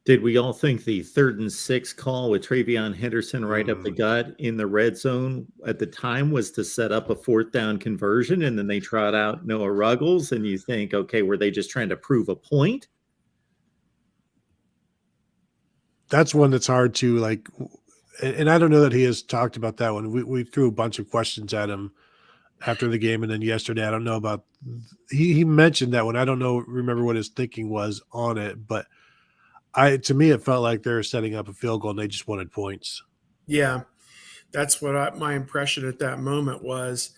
Did we all think the 3rd and 6 call with Travion Henderson right up the gut in the red zone at the time was to set up a 4th down conversion, and then they trot out Noah Ruggles, and you think, okay, were they just trying to prove a point? That's one that's hard to like, and I don't know that he has talked about that one. We threw a bunch of questions at him after the game, and then yesterday, I don't know about. He mentioned that one. I don't remember what his thinking was on it, but to me it felt like they were setting up a field goal and they just wanted points. Yeah, that's what my impression at that moment was.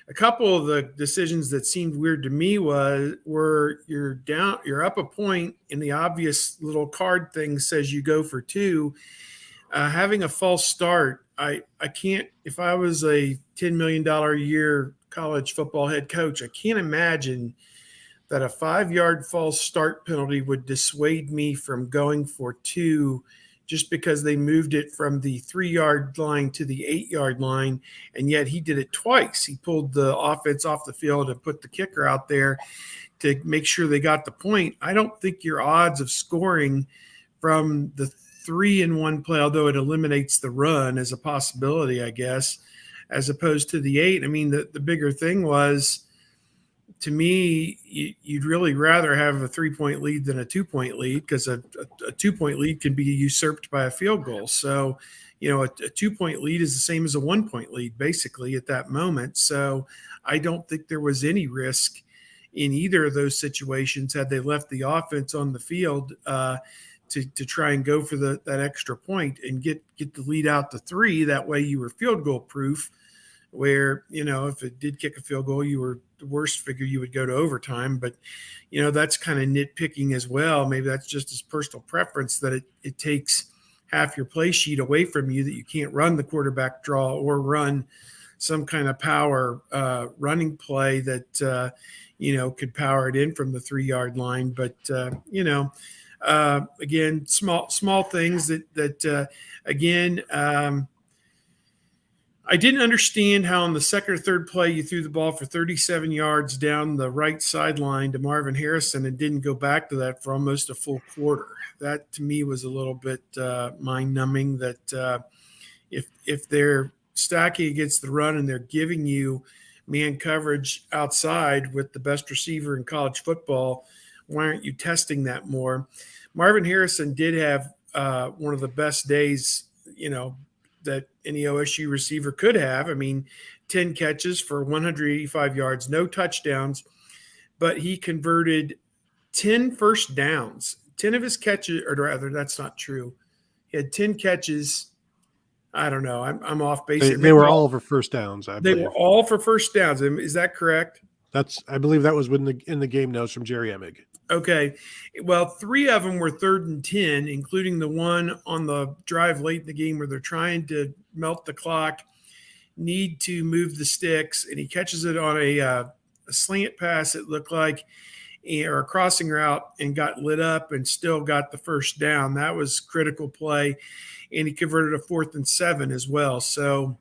A couple of the decisions that seemed weird to me were you're up a point, and the obvious little card thing says you go for 2. Having a false start, I can't. If I was a $10 million a year college football head coach, I can't imagine that a 5-yard false start penalty would dissuade me from going for 2 just because they moved it from the 3-yard line to the 8-yard line. And yet he did it twice. He pulled the offense off the field and put the kicker out there to make sure they got the point. I don't think your odds of scoring from the 3-in-1 play, although it eliminates the run as a possibility, I guess, as opposed to the 8. I mean, the bigger thing was, to me, you'd really rather have a 3-point lead than a 2-point lead, because a 2-point lead can be usurped by a field goal. So, a 2-point lead is the same as a 1-point lead, basically, at that moment. So I don't think there was any risk in either of those situations had they left the offense on the field to try and go for that extra point and get the lead out to 3. That way you were field goal proof, where, if it did kick a field goal, you were the worst figure, you would go to overtime. But, that's kind of nitpicking as well. Maybe that's just his personal preference, that it takes half your play sheet away from you, that you can't run the quarterback draw or run some kind of power running play that, could power it in from the 3-yard line. But, again, small things that again, I didn't understand how on the 2nd or 3rd play you threw the ball for 37 yards down the right sideline to Marvin Harrison and didn't go back to that for almost a full quarter. That to me was a little bit mind-numbing, that if they're stacking against the run and they're giving you man coverage outside with the best receiver in college football, why aren't you testing that more? Marvin Harrison did have one of the best days, that any OSU receiver could have. I mean, 10 catches for 185 yards, no touchdowns, but he converted 10 first downs. 10 of his catches, or rather, that's not true. He had 10 catches. I don't know. I'm off base. They were all for first downs, I believe. They were all for first downs. Is that correct? I believe that was in the game notes from Jerry Emig. Okay. Well, 3 of them were 3rd and 10, including the one on the drive late in the game where they're trying to melt the clock, need to move the sticks, and he catches it on a slant pass, it looked like, or a crossing route, and got lit up and still got the first down. That was critical play, and he converted a 4th and 7 as well. So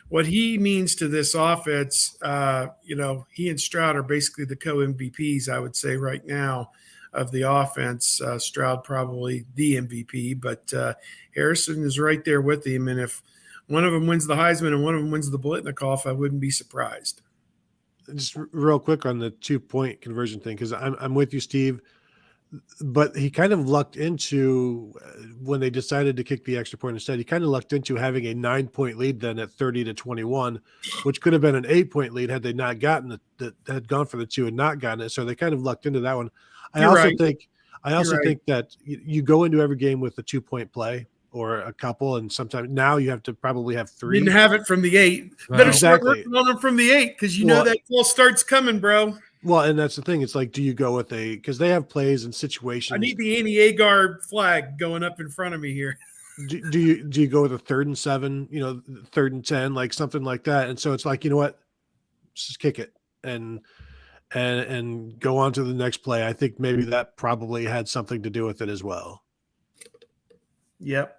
what he means to this offense, he and Stroud are basically the co-MVPs, I would say, right now of the offense. Stroud probably the MVP, but Harrison is right there with him. And if one of them wins the Heisman and one of them wins the Blitnikoff, I wouldn't be surprised. Just real quick on the 2-point conversion thing, because I'm with you, Steve. But he kind of lucked into, when they decided to kick the extra point instead, he kind of lucked into having a 9-point lead then at 30-21, which could have been an 8-point lead had they not gotten it, had gone for the 2 and not gotten it. So they kind of lucked into that one. I also think that you go into every game with a 2-point play or a couple, and sometimes now you have to probably have 3. Didn't have it from the 8. Better start working on them from the 8, because know that full start's coming, bro. Well, and that's the thing. It's like, do you go with because they have plays and situations. I need the Annie-Agar flag going up in front of me here. Do you go with a 3rd and 7, 3rd and 10, like something like that? And so it's like, you know what, just kick it and go on to the next play. I think maybe that probably had something to do with it as well. Yep.